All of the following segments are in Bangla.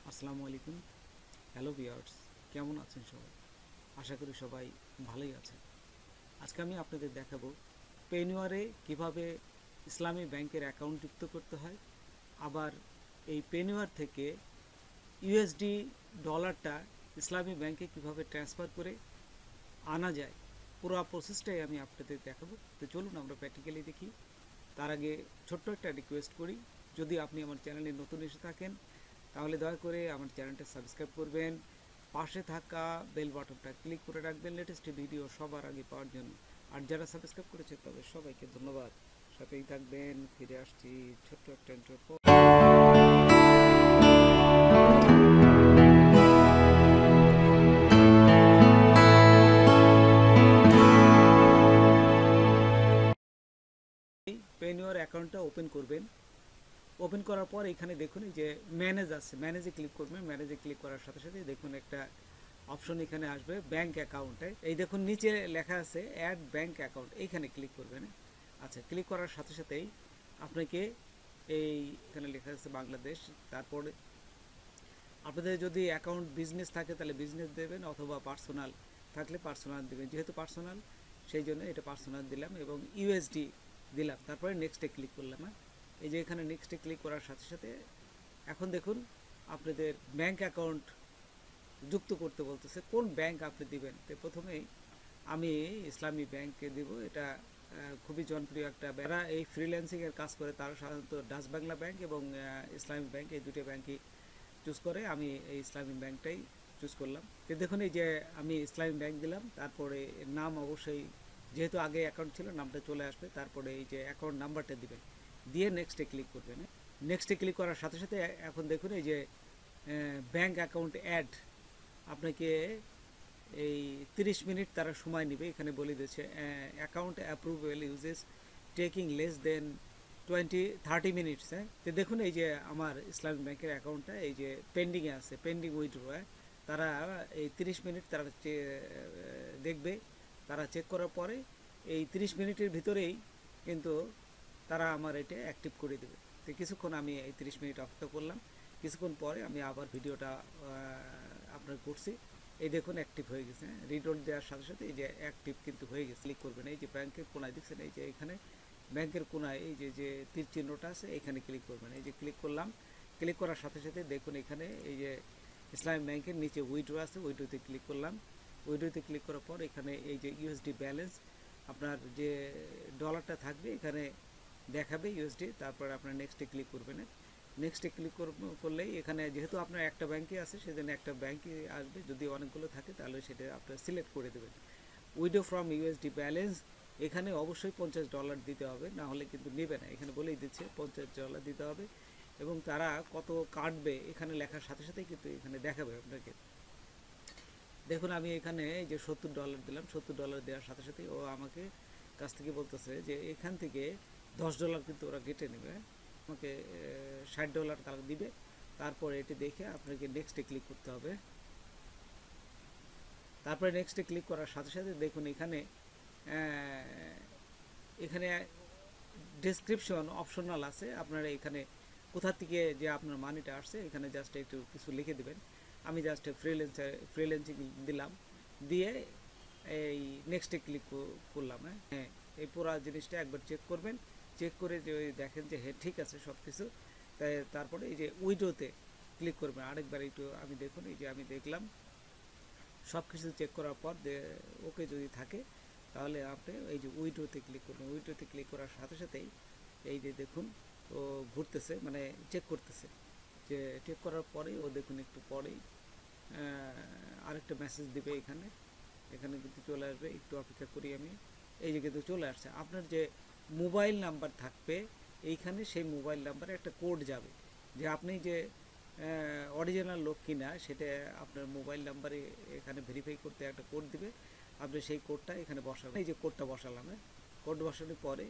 আসসালামু আলাইকুম। হ্যালো ভিউয়ার্স, কেমন আছেন সবাই? আশা করি সবাই ভালোই আছেন। আজকে আমি আপনাদের দেখাবো পেনিওয়ারে কিভাবে ইসলামী ব্যাংকের অ্যাকাউন্ট যুক্ত করতে হয়, আবার এই পেনিওয়ার থেকে ইউএসডি ডলারটা ইসলামী ব্যাংকে কিভাবে ট্রান্সফার করে আনা যায়। পুরো প্রসেসটাই আমি আপনাদের দেখাবো। তো চলুন আমরা প্র্যাকটিক্যালি দেখি। তার আগে ছোট্ট একটা রিকোয়েস্ট করি, যদি আপনি আমার চ্যানেলে নতুন এসে থাকেন তাহলে দয়া করে আমার চ্যানেলটা সাবস্ক্রাইব করবেন, পাশে থাকা বেল বাটনটা ক্লিক করে রাখবেন লেটেস্ট ভিডিও সবার আগে পাওয়ার জন্য। আর যারা সাবস্ক্রাইব করেছে তাদের সবাইকে ধন্যবাদ। সাথেই থাকবেন, ফিরে আসছি ছোট্ট একটা ইন্টারভিউ পর। পেনিওয়ার অ্যাকাউন্টটা ওপেন করবেন। ওপেন করার পর এখানে দেখুন এই যে ম্যানেজ আছে, ম্যানেজে ক্লিক করবেন। ম্যানেজে ক্লিক করার সাথে সাথে দেখুন একটা অপশন এখানে আসবে ব্যাংক অ্যাকাউন্টে। এই দেখুন নিচে লেখা আছে অ্যাড ব্যাংক অ্যাকাউন্ট, এইখানে ক্লিক করবেন। আচ্ছা, ক্লিক করার সাথে সাথেই আপনাকে এই এখানে লেখা আছে বাংলাদেশ। তারপরে আপনাদের যদি অ্যাকাউন্ট বিজনেস থাকে তাহলে বিজনেস দেবেন, অথবা পার্সোনাল থাকলে পার্সোনাল দেবেন। যেহেতু পার্সোনাল সেই জন্য এটা পার্সোনাল দিলাম এবং ইউএসডি দিলাম। তারপরে নেক্সটে ক্লিক করলাম। এই যে এখানে নেক্সটে ক্লিক করার সাথে সাথে এখন দেখুন আপনাদের ব্যাংক অ্যাকাউন্ট যুক্ত করতে বলতেছে, কোন ব্যাংক আপনি দিবেন। তো প্রথমেই আমি ইসলামী ব্যাংকে দিব। এটা খুবই জনপ্রিয় একটা ব্যাংক। যারা এই ফ্রিল্যান্সিংয়ের কাজ করে তারা সাধারণত ডাচ বাংলা ব্যাংক এবং ইসলামী ব্যাংক এই দুটো ব্যাংকই চুজ করে। আমি এই ইসলামী ব্যাংকটাই চুজ করলাম। তো দেখুন এই যে আমি ইসলামী ব্যাংক দিলাম, তারপরে নাম অবশ্যই যেহেতু আগে অ্যাকাউন্ট ছিল নামটা চলে আসবে। তারপরে এই যে অ্যাকাউন্ট নাম্বারটা দিবেন, দিয়ে নেক্সটে ক্লিক করবেন। নেক্সটে ক্লিক করার সাথে সাথে এখন দেখুন এই যে ব্যাংক অ্যাকাউন্ট অ্যাড, আপনাকে এই 30 মিনিট তারা সময় নেবে। এখানে বলে দিয়েছে account approval uses taking less than 30 minutes. তো দেখুন এই যে আমার ইসলামিক ব্যাংকের অ্যাকাউন্টটা এই যে পেন্ডিংয়ে আছে, পেন্ডিং উইথড্র। তারা এই 30 মিনিট তারা দেখবে। তারা চেক করার পরে এই 30 মিনিটের ভিতরেই কিন্তু তারা আমার এটা অ্যাক্টিভ করে দেবে। তো কিছুক্ষণ আমি এই 30 মিনিট অপেক্ষা করলাম। কিছুক্ষণ পরে আমি আবার ভিডিওটা আপনার করছি। এই দেখুন অ্যাক্টিভ হয়ে গেছে। রিডোট দেওয়ার সাথে সাথে এই যে অ্যাক্টিভ কিন্তু হয়ে গেছে। ক্লিক করবেন, এই যে ব্যাংকের কোনায় দেখছেন, এই যে এখানে ব্যাংকের কোনায় এই যে যে তীর চিহ্নটা আছে এখানে ক্লিক করবেন। এই যে ক্লিক করলাম। ক্লিক করার সাথে সাথে দেখুন এখানে এই যে ইসলামী ব্যাংকের নিচে উইড্রো আছে, উইড্রোতে ক্লিক করলাম। উইড্রোতে ক্লিক করার পর এখানে এই যে ইউএসডি ব্যালেন্স, আপনার যে ডলারটা থাকবে এখানে দেখাবে ইউএসডি। তারপর আপনার নেক্সটে ক্লিক করবেন। নেক্সটে ক্লিক করলেই এখানে যেহেতু আপনার একটা ব্যাংকে আছে সেজন্য একটা ব্যাংকে আসবে। যদি অনেকগুলো থাকে তাহলে সেটা আপনার সিলেক্ট করে দেবেন। উইড্রো ফ্রম ইউএসডি ব্যালেন্স, এখানে অবশ্যই $50 দিতে হবে, না হলে কিন্তু নেবে না। এখানে বলেই দিচ্ছে $50 দিতে হবে এবং তারা কত কাটবে এখানে লেখার সাথে সাথেই কিন্তু এখানে দেখাবে আপনাকে। দেখুন আমি এখানে এই যে $70 দিলাম। $70 দেওয়ার সাথে সাথেই ও আমাকে কাছ থেকে বলতেছে যে এখান থেকে $10 কিন্তু ওরা কেটে নেবে। আমাকে $60 তারা দিবে। তারপরে এটি দেখে আপনাকে নেক্সটে ক্লিক করতে হবে। তারপরে নেক্সটে ক্লিক করার সাথে সাথে দেখুন এখানে এখানে ডেসক্রিপশন অপশনাল আছে। আপনারা এখানে কোথা থেকে যে আপনার মানিটা আসছে এখানে জাস্ট একটু কিছু লিখে দেবেন। আমি জাস্ট ফ্রিল্যান্সিং দিলাম, দিয়ে এই নেক্সটে ক্লিক করলাম। হ্যাঁ, এই পুরো জিনিসটা একবার চেক করবেন। চেক করে যে দেখেন যে হ্যাঁ ঠিক আছে সব কিছু, তাই তারপরে এই যে উইডোতে ক্লিক করবেন আরেকবার। একটু আমি দেখুন এই যে আমি দেখলাম সব কিছু চেক করার পর ওকে যদি থাকে তাহলে আপনি এই যে উইড্রোতে ক্লিক করবেন। উইড্রোতে ক্লিক করার সাথে সাথেই এই যে দেখুন ও ঘুরতেছে, মানে চেক করতেছে। যে চেক করার পরেই ও দেখুন একটু পরেই আরেকটা মেসেজ দিবে। এখানে এখানে কিন্তু চলে আসবে, একটু অপেক্ষা করি আমি। এই যে কিন্তু চলে আসছে। আপনার যে মোবাইল নাম্বার থাকবে এইখানে, সেই মোবাইল নাম্বারে একটা কোড যাবে, যে আপনি যে অরিজিনাল লোক কিনা সেটা আপনার মোবাইল নাম্বারে এখানে ভেরিফাই করতে একটা কোড দিবে। আপনি সেই কোডটা এখানে বসাবেন। এই যে কোডটা বসালাম। কোড বসানোর পরে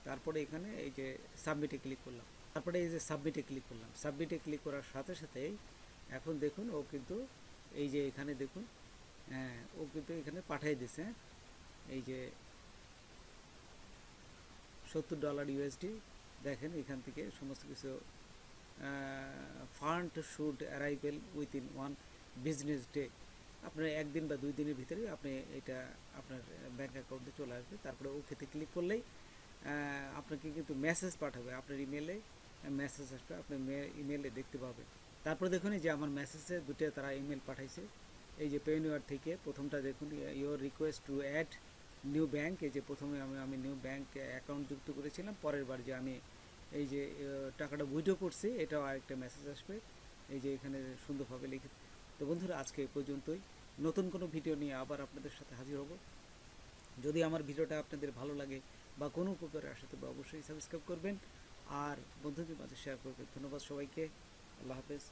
তারপরে এখানে এই যে সাবমিটে ক্লিক করলাম। তারপরে এই যে সাবমিটে ক্লিক করলাম। সাবমিটে ক্লিক করার সাথে সাথেই এখন দেখুন ও কিন্তু এই যে এখানে দেখুন ও কিন্তু এখানে পাঠিয়ে দিছে। এই যে $70 ইউএসডি দেখেন এখান থেকে সমস্ত কিছু fund should arrival within 1 business day. আপনার একদিন বা 2 দিনের ভিতরে আপনি এটা আপনার ব্যাঙ্ক অ্যাকাউন্টে চলে আসবে। তারপরে ওকেতে ক্লিক করলেই আপনাকে কিন্তু মেসেজ পাঠাবে, আপনার ইমেলে মেসেজ আসবে, আপনি ইমেলে দেখতে পাবেন। তারপরে দেখুন এই যে আমার মেসেজে দুটো তারা ইমেল পাঠাইছে, এই যে পেনিওয়ার থেকে প্রথমটা দেখুন, your request to add new bank. এই যে প্রথমে আমি নিউ ব্যাঙ্ক অ্যাকাউন্ট যুক্ত করেছিলাম, পরের বার যে আমি এই যে টাকাটা উইথড্র করছি এটাও আরেকটা মেসেজ আসবে, এই যে এখানে সুন্দরভাবে লিখে। তো বন্ধুরা আজকে এই পর্যন্তই, নতুন কোনো ভিডিও নিয়ে আবার আপনাদের সাথে হাজির হব। যদি আমার ভিডিওটা আপনাদের ভালো লাগে বা কোনো উপকারে আসে তবে অবশ্যই সাবস্ক্রাইব করবেন আর বন্ধুদের মাঝে শেয়ার করবেন। ধন্যবাদ সবাইকে, আল্লাহ হাফেজ।